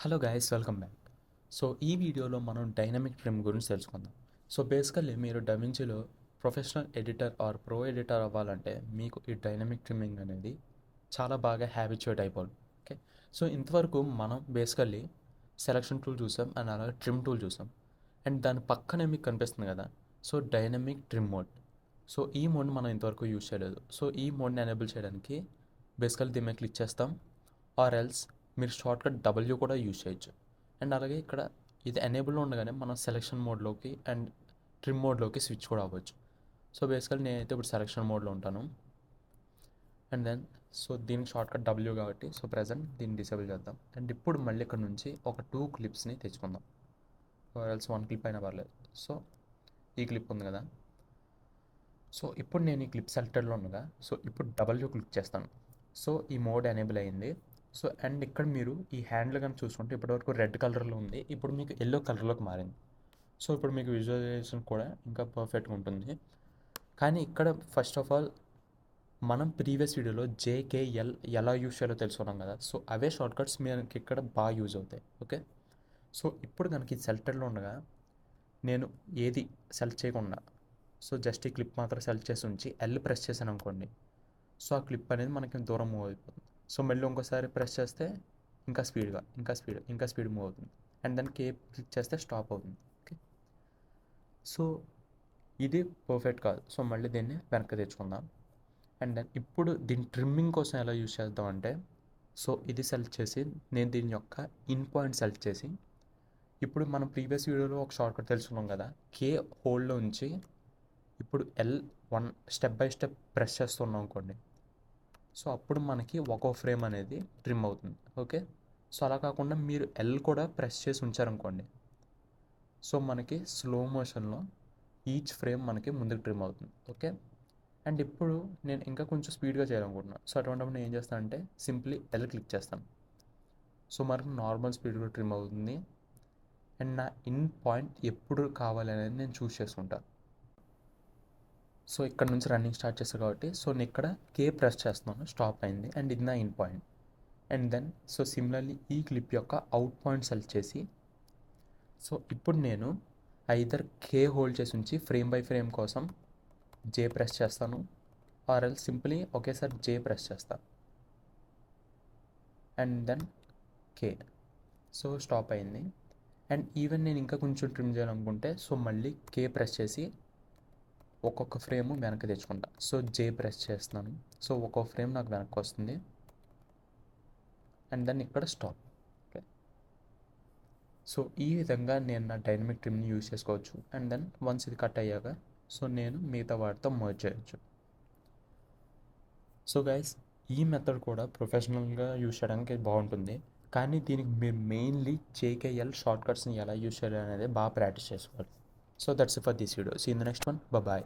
Hello guys, welcome back. So ఈ వీడియోలో మనం డైనమిక్ ట్రిమ్ గురించి తెలుసుకుందాం. సో బేసికల్లీ మీరు డవించీలో professional editor or pro editor అవ్వాలంటే మీకు ఈ డైనమిక్ ట్రిమ్మింగ్ అనేది చాలా బాగా హ్యాబిచ్యుయేట్ అయిపోవాలి. ఓకే, సో ఇంతవరకు మనం బేసికల్లీ సెలక్షన్ టూల్ చూసాం అండ్ అలాగే ట్రిమ్ టూల్ చూసాం. అండ్ దాని పక్కనే మీకు కనిపిస్తుంది కదా, so dynamic trim mode. So ఈ మోడ్ని మనం ఇంతవరకు యూజ్ చేయలేదు. సో ఈ మోడ్ని ఎనేబుల్ చేయడానికి బేసికల్లీ దీని మీద క్లిక్ చేస్తాం, ఆర్ ఎల్స్ మీరు షార్ట్కట్ డబ్ల్యూ కూడా యూజ్ చేయొచ్చు. అండ్ అలాగే ఇక్కడ ఇది ఎనేబుల్లో ఉండగానే మనం సెలెక్షన్ మోడ్లోకి అండ్ ట్రిమ్ మోడ్లోకి స్విచ్ కూడా అవ్వచ్చు. సో బేసికల్లీ నేనైతే ఇప్పుడు సెలెక్షన్ మోడ్లో ఉంటాను. అండ్ దెన్ సో దీనికి షార్ట్కట్ డబ్ల్యూ కాబట్టి సో ప్రజెంట్ దీన్ని డిసేబుల్ చేద్దాం. అండ్ ఇప్పుడు మళ్ళీ ఇక్కడ నుంచి ఒక 2 క్లిప్స్ని తెచ్చుకుందాం, ఎల్స్ 1 క్లిప్ అయినా పర్లేదు. సో ఈ క్లిప్ ఉంది కదా, సో ఇప్పుడు నేను ఈ క్లిప్ సెలెక్టెడ్లో ఉండగా సో ఇప్పుడు డబ్ల్యూ క్లిక్ చేస్తాను. సో ఈ మోడ్ ఎనేబుల్ అయ్యింది. సో అండ్ ఇక్కడ మీరు ఈ హ్యాండిల్ కానీ చూసుకుంటే ఇప్పటివరకు రెడ్ కలర్లో ఉంది, ఇప్పుడు మీకు ఎల్లో కలర్లోకి మారింది. సో ఇప్పుడు మీకు విజువలైజేషన్ కూడా ఇంకా పర్ఫెక్ట్గా ఉంటుంది. కానీ ఇక్కడ ఫస్ట్ ఆఫ్ ఆల్ మనం ప్రీవియస్ వీడియోలో జేకేఎల్ ఎలా యూజ్ చేయాలో తెలుసుకున్నాం కదా, సో అవే షార్ట్కట్స్ మీకు ఇక్కడ బాగా యూజ్ అవుతాయి. ఓకే, సో ఇప్పుడు కనుక ఈ సెలెక్టెడ్లో ఉండగా నేను ఏది సెలెక్ట్ చేయకుండా సో జస్ట్ ఈ క్లిప్ మాత్రం సెలెక్ట్ చేసి ఉంచి ఎల్ ప్రెస్ చేశాను అనుకోండి, సో ఆ క్లిప్ అనేది మనకి దూరం మూవ్ అయిపోతుంది. సో మళ్ళీ ఇంకోసారి ప్రెస్ చేస్తే ఇంకా స్పీడ్గా ఇంకా స్పీడ్ మూవ్ అవుతుంది. అండ్ దాన్ని కేప్ క్లిక్ చేస్తే స్టాప్ అవుతుంది. ఓకే, సో ఇది పర్ఫెక్ట్ కాదు. సో మళ్ళీ దీన్ని వెనక్కి తెచ్చుకుందాం. అండ్ దెన్ ఇప్పుడు దీన్ని ట్రిమ్మింగ్ కోసం ఎలా యూజ్ చేద్దామంటే, సో ఇది సెలెక్ట్ చేసి నేను దీని యొక్క ఇన్ పాయింట్ సెలెక్ట్ చేసి ఇప్పుడు మనం ప్రీవియస్ వీడియోలో ఒక షార్ట్కట్ తెలుసుకున్నాం కదా, కే హోల్డ్లో ఉంచి ఇప్పుడు L1 step by step press చేస్తున్నాం అనుకోండి, సో అప్పుడు మనకి ఒక్కో ఫ్రేమ్ అనేది ట్రిమ్ అవుతుంది. ఓకే, సో అలా కాకుండా మీరు ఎల్ కూడా ప్రెస్ చేసి ఉంచారనుకోండి, సో మనకి స్లో మోషన్లో ఈచ్ ఫ్రేమ్ మనకి ముందుకు ట్రిమ్ అవుతుంది. ఓకే, అండ్ ఇప్పుడు నేను ఇంకా కొంచెం స్పీడ్గా చేయాలనుకుంటున్నాను. సో అటువంటిప్పుడు నేను ఏం చేస్తాను అంటే సింప్లీ ఎల్ క్లిక్ చేస్తాను. సో మనకు నార్మల్ స్పీడ్గా ట్రిమ్ అవుతుంది. అండ్ నా ఇన్ పాయింట్ ఎప్పుడు కావాలి అనేది నేను చూస్ చేసుకుంటాను. సో ఇక్కడ నుంచి రన్నింగ్ స్టార్ట్ చేస్తాను కాబట్టి సో నేను ఇక్కడ కే ప్రెస్ చేస్తున్నాను, స్టాప్ అయింది. అండ్ ఇది నా in point. And then so similarly ఈ క్లిప్ యొక్క అవుట్ పాయింట్ సెలెక్ట్ చేసి సో ఇప్పుడు నేను ఐదర్ కే హోల్డ్ చేసి ఉంచి ఫ్రేమ్ బై ఫ్రేమ్ కోసం జే ప్రెస్ చేస్తాను, ఆర్ ఎల్ సింప్లీ ఒకేసారి జే ప్రెస్ చేస్తాను and then K. So stop అయింది. అండ్ ఈవెన్ నేను ఇంకా కొంచెం ట్రిమ్ చేయాలనుకుంటే సో మళ్ళీ కే ప్రెస్ చేసి ఒక్కొక్క ఫ్రేము వెనక్కి తెచ్చుకుంటా. సో జే ప్రెస్ చేస్తున్నాను, సో ఒక్కొక్క ఫ్రేమ్ నాకు వెనక్కి వస్తుంది. అండ్ దెన్ ఇక్కడ స్టాప్. ఓకే, సో ఈ విధంగా నేను నా డైనమిక్ ట్రిమ్ని యూజ్ చేసుకోవచ్చు. అండ్ దెన్ వన్స్ ఇది కట్ అయ్యాక సో నేను మిగతా వాటితో మర్జ్ చేయొచ్చు. సో గైస్, ఈ మెథడ్ కూడా ప్రొఫెషనల్గా యూజ్ చేయడానికి బాగుంటుంది. కానీ దీనికి మీరు మెయిన్లీ జేకేఎల్ షార్ట్కట్స్ని ఎలా యూజ్ చేయాలి అనేది బాగా ప్రాక్టీస్ చేసుకోవాలి. So that's it for this video. See in the next one. Bye.